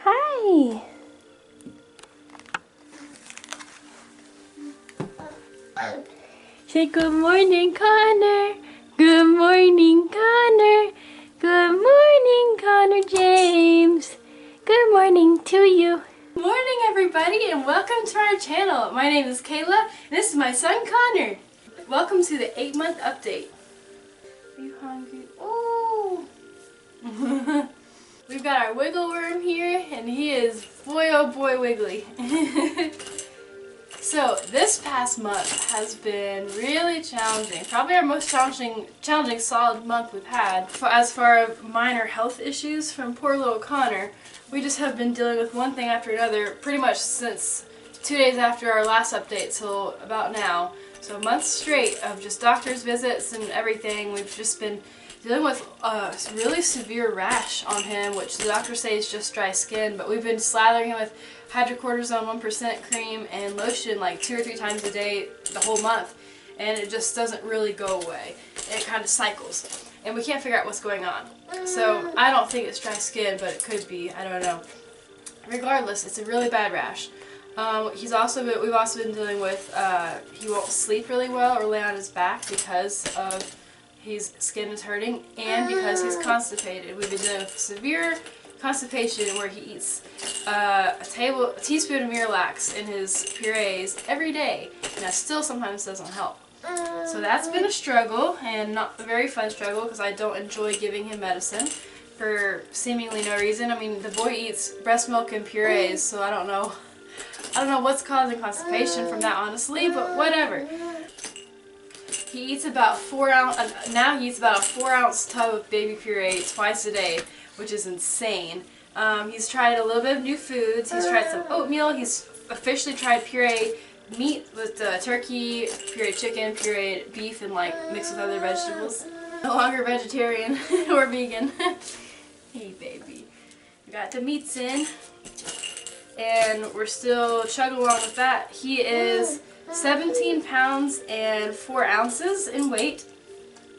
Hi. Say good morning, Connor. Good morning, Connor. Good morning, Connor James. Good morning to you. Good morning, everybody, and welcome to our channel. My name is Kayla, and this is my son, Connor. Welcome to the 8-month update. Are you hungry? Oh. We've got our wiggle worm here, and he is boy oh boy wiggly. So this past month has been really challenging. Probably our most challenging solid month we've had. As far as minor health issues from poor little Connor, we just have been dealing with one thing after another pretty much since 2 days after our last update till about now. So a month straight of just doctor's visits and everything. We've just been dealing with a really severe rash on him, which the doctor says is just dry skin, but we've been slathering him with hydrocortisone 1% cream and lotion like 2 or 3 times a day the whole month, and it just doesn't really go away. It kind of cycles, and we can't figure out what's going on. So I don't think it's dry skin, but it could be. I don't know. Regardless, it's a really bad rash. We've also been dealing with he won't sleep really well or lay on his back because of his skin is hurting and because he's constipated. We've been dealing with severe constipation where he eats a teaspoon of Miralax in his purees every day, and that still sometimes doesn't help. So that's been a struggle, and not a very fun struggle because I don't enjoy giving him medicine for seemingly no reason. I mean, the boy eats breast milk and purees, so I don't know what's causing constipation from that, honestly, but whatever. He eats about now he eats about a 4-ounce tub of baby puree twice a day, which is insane. He's tried a little bit of new foods. He's tried some oatmeal. He's officially tried pureed meat with turkey, pureed chicken, pureed beef, and like mixed with other vegetables. No longer vegetarian or vegan. Hey baby. We got the meats in, and we're still chugging along with that. He is 17 pounds and 4 ounces in weight.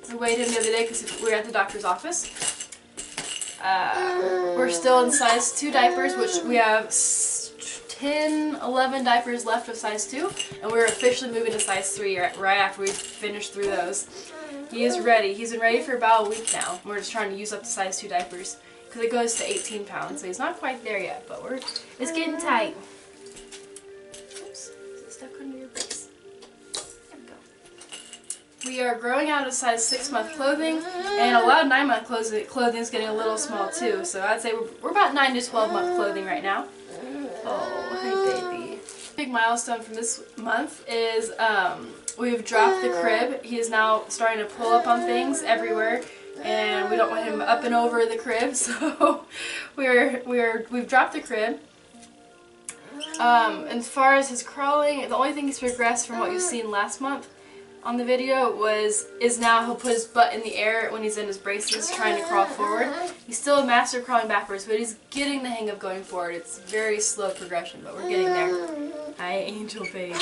I weighed him the other day because we were at the doctor's office. We're still in size 2 diapers, which we have 11 diapers left of size 2, and we're officially moving to size 3 right after we finish through those. He is ready. He's been ready for about a week now. We're just trying to use up the size 2 diapers because it goes to 18 pounds, so he's not quite there yet, but it's getting tight. Oops, is it stuck under your brace? There we go. We are growing out of size 6-month clothing, and a lot of 9-month clothing is getting a little small too, so I'd say we're about 9 to 12-month clothing right now. Oh, hi baby. Big milestone from this month is we've dropped the crib. He is now starting to pull up on things everywhere, and we don't want him up and over the crib, so we've dropped the crib. As far as his crawling, the only thing he's progressed from what you've seen last month on the video is now he'll put his butt in the air when he's in his braces trying to crawl forward. He's still a master crawling backwards, but he's getting the hang of going forward. It's very slow progression, but we're getting there. Hi, angel baby.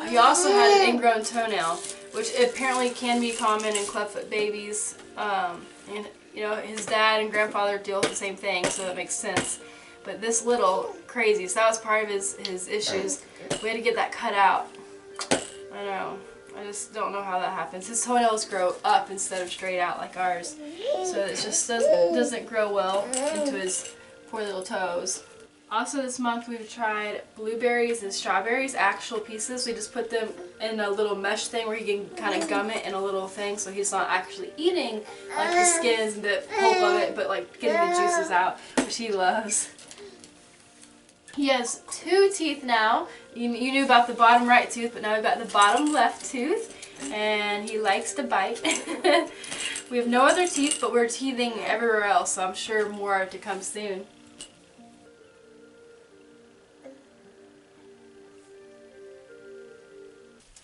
He also had an ingrown toenail, which apparently can be common in clubfoot babies. And you know, his dad and grandfather deal with the same thing, so that makes sense. But this little crazy, so that was part of his issues. We had to get that cut out. I know. I just don't know how that happens. His toenails grow up instead of straight out like ours, so it just doesn't grow well into his poor little toes. Also this month we've tried blueberries and strawberries, actual pieces. We just put them in a little mesh thing where he can kind of gum it in a little thing, so he's not actually eating like the skins and the pulp of it, but like getting the juices out, which he loves. He has 2 teeth now. You knew about the bottom right tooth, but now we've got the bottom left tooth, and he likes to bite. We have no other teeth, but we're teething everywhere else, so I'm sure more are to come soon.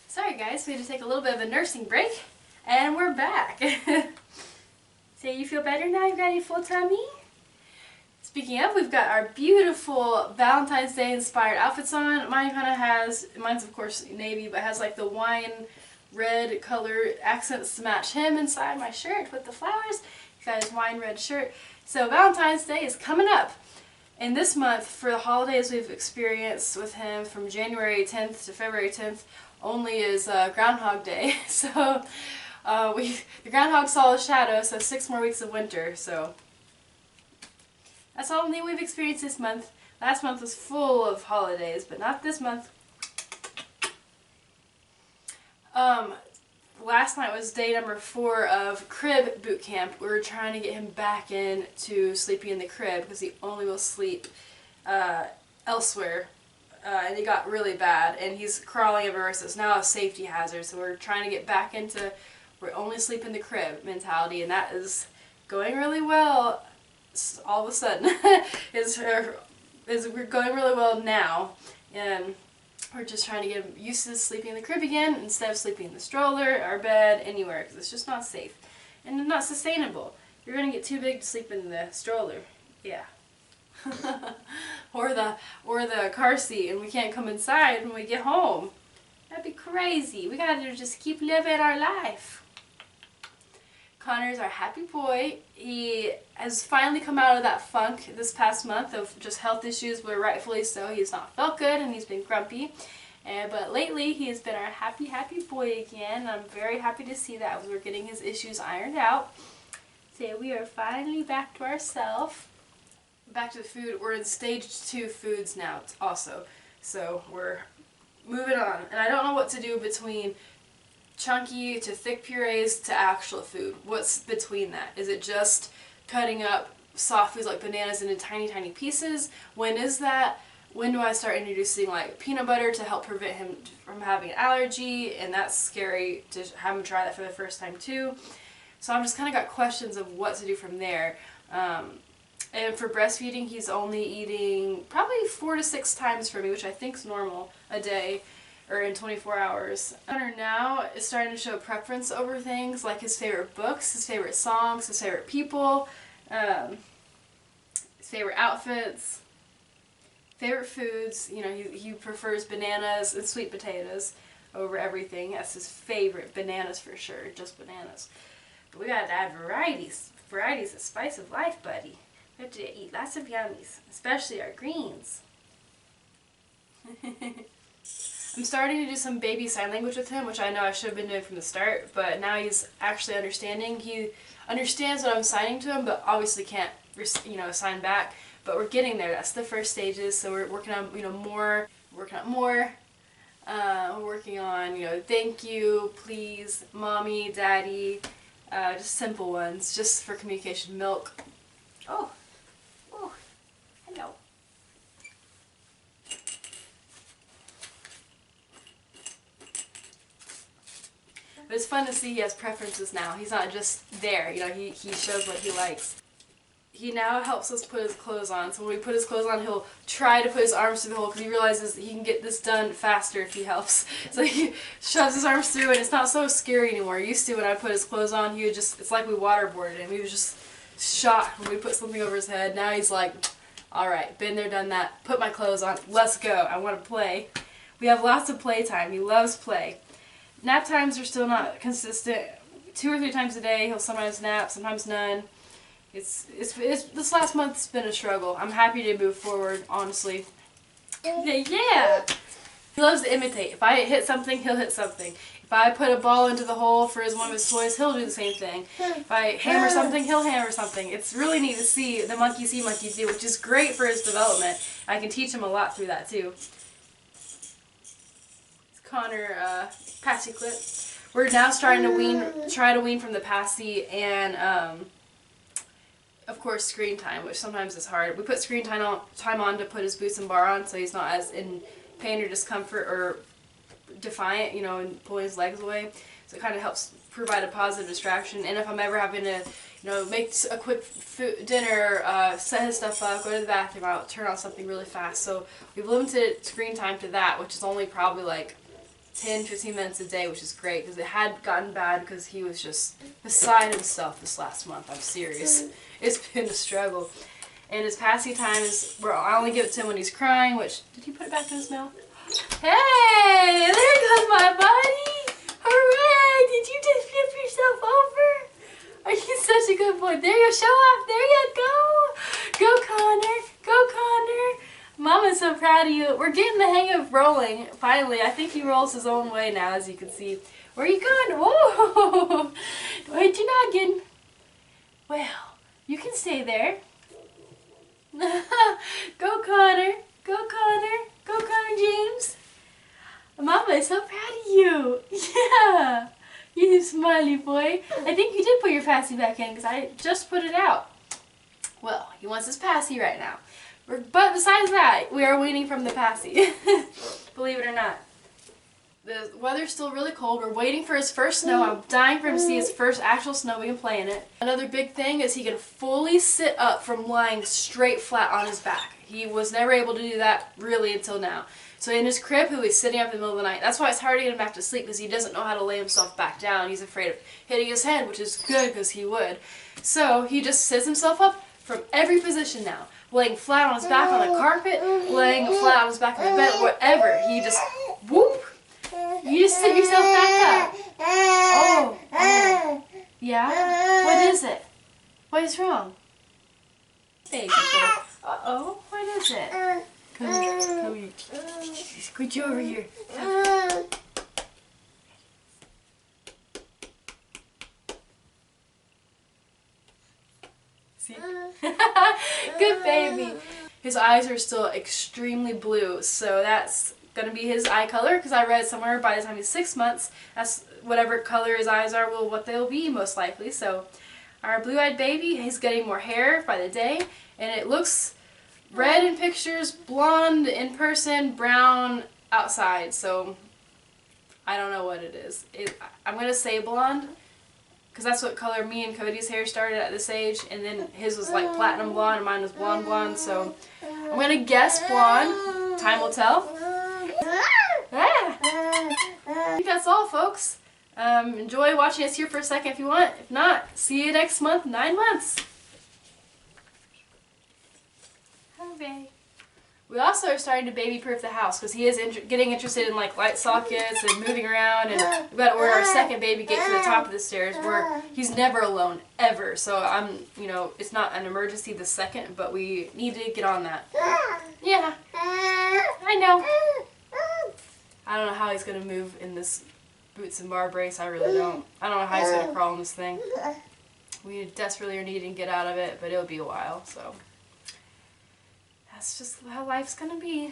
Sorry guys, we had to take a little bit of a nursing break, and we're back. So you feel better now? You've got your full tummy? Speaking of, we've got our beautiful Valentine's Day inspired outfits on. Mine's of course navy, but has like the wine red color accents to match him inside my shirt with the flowers. got his wine red shirt. So Valentine's Day is coming up. And this month, for the holidays we've experienced with him from January 10th to February 10th, only is Groundhog Day. So the groundhog saw his shadow, so 6 more weeks of winter. So that's all new we've experienced this month. Last month was full of holidays, but not this month. Last night was day number 4 of crib boot camp. We were trying to get him back into sleeping in the crib because he only will sleep elsewhere. And it got really bad, and he's crawling everywhere, so it's now a safety hazard. So we're trying to get back into we're only sleep in the crib mentality, and that is going really well. All of a sudden, we're going really well now, and we're just trying to get him used to sleeping in the crib again instead of sleeping in the stroller, our bed, anywhere, because it's just not safe and not sustainable. You're gonna get too big to sleep in the stroller, yeah, or the car seat, and we can't come inside when we get home. That'd be crazy. We gotta just keep living our life. Connor's our happy boy. He has finally come out of that funk this past month of just health issues, but rightfully so. He's not felt good and he's been grumpy. But lately he has been our happy boy again. And I'm very happy to see that we're getting his issues ironed out. So we are finally back to ourselves. Back to the food. We're in stage 2 foods now also. So we're moving on. And I don't know what to do between chunky to thick purees to actual food. What's between that? Is it just cutting up soft foods like bananas into tiny pieces? When is that? When do I start introducing like peanut butter to help prevent him from having an allergy? And that's scary to have him try that for the first time too. So I'm just kind of got questions of what to do from there. And for breastfeeding, he's only eating probably 4 to 6 times for me, which I think is normal, a day. Or in 24 hours. Connor now is starting to show preference over things like his favorite books, his favorite songs, his favorite people, his favorite outfits, favorite foods. You know, he prefers bananas and sweet potatoes over everything. That's his favorite. Bananas for sure, just bananas. But we gotta add varieties. Varieties the spice of life, buddy. We have to eat lots of yummies, especially our greens. I'm starting to do some baby sign language with him, which I know I should have been doing from the start, but now he's actually understanding. He understands what I'm signing to him, but obviously can't, sign back. But we're getting there. That's the first stages. So we're working on, more. We're working on, thank you, please, mommy, daddy, just simple ones, just for communication. Milk. Oh, hello. But it's fun to see he has preferences now. He's not just there, he shows what he likes. He now helps us put his clothes on. So when we put his clothes on, he'll try to put his arms through the hole because he realizes he can get this done faster if he helps. So he shoves his arms through and it's not so scary anymore. Used to when I put his clothes on, he would it's like we waterboarded him. He was just shocked when we put something over his head. Now he's like, alright, been there, done that, put my clothes on, let's go, I want to play. We have lots of play time. He loves play. Nap times are still not consistent. 2 or 3 times a day, he'll sometimes nap, sometimes none. It's this last month's been a struggle. I'm happy to move forward, honestly. Yeah! He loves to imitate. If I hit something, he'll hit something. If I put a ball into the hole for one of his toys, he'll do the same thing. If I hammer something, he'll hammer something. It's really neat to see the monkey see, monkey do, which is great for his development. I can teach him a lot through that too. It's Connor passy clip. We're now starting to try to wean from the passy and of course screen time, which sometimes is hard. We put screen time on to put his boots and bar on so he's not as in pain or discomfort or defiant, and pulling his legs away. So it kind of helps provide a positive distraction. And if I'm ever having to, make a quick dinner, set his stuff up, go to the bathroom, I'll turn on something really fast. So we've limited screen time to that, which is only probably like 10-15 minutes a day, which is great because it had gotten bad because he was just beside himself this last month. I'm serious. It's been a struggle. And his passy time is where I only give it to him when he's crying, which, did he put it back in his mouth? Hey, there goes my buddy. Hooray, did you just flip yourself over? Are you such a good boy? There you go. Show off. There you go. Go, Connor. Go, Connor. Mama's so proud of you. We're getting the hang of rolling. Finally, I think he rolls his own way now, as you can see. Where are you going? Whoa. Where'd you noggin? Well, you can stay there. Go, Connor. Go, Connor. Go, Connor James. Mama is so proud of you. Yeah. You smiley boy. I think you did put your passy back in because I just put it out. Well, he wants his passy right now. But besides that, we are waiting from the passy. Believe it or not. The weather's still really cold. We're waiting for his first snow. I'm dying for him to see his first actual snow. We can play in it. Another big thing is he can fully sit up from lying straight flat on his back. He was never able to do that really until now. So in his crib, he'll be sitting up in the middle of the night. That's why it's hard to get him back to sleep because he doesn't know how to lay himself back down. He's afraid of hitting his head, which is good because he would. So he just sits himself up from every position now. Laying flat on his back on the carpet, laying flat on his back on the bed, whatever. He just, whoop. You just sit yourself back up. Oh. Yeah? What is it? What is wrong? Hey, good boy. Uh-oh. What is it? Come here. Come here. Scoot you over here. Come. See? Good baby. His eyes are still extremely blue, so that's going to be his eye color because I read somewhere by the time he's 6 months, that's whatever color his eyes are, will what they'll be most likely. So our blue-eyed baby, he's getting more hair by the day, and it looks red in pictures, blonde in person, brown outside. So I don't know what it is. I'm going to say blonde because that's what color me and Cody's hair started at this age, and then his was like platinum blonde and mine was blonde blonde. So I'm going to guess blonde. Time will tell. I think that's all, folks. Enjoy watching us here for a second if you want. If not, see you next month, 9 months. Okay. We also are starting to baby-proof the house because he is getting interested in like light sockets and moving around, and we've got to order our second baby gate for the top of the stairs where he's never alone, ever. So it's not an emergency the second, but we need to get on that. Yeah, I know. I don't know how he's going to move in this boots and bar brace. I really don't. I don't know how he's going to crawl in this thing. We desperately are needing to get out of it, but it'll be a while, so that's just how life's going to be.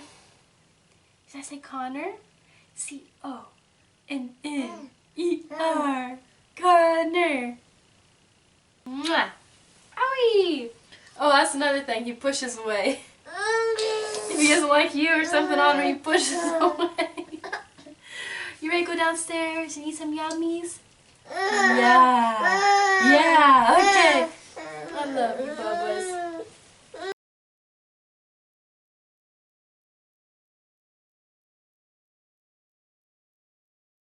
Did I say Connor? C-O-N-N-E-R. Connor. Mwah. Owie! Oh, that's another thing. He pushes away. If he doesn't like you or something on him, he pushes away. You ready to go downstairs and eat some yummies? Yeah.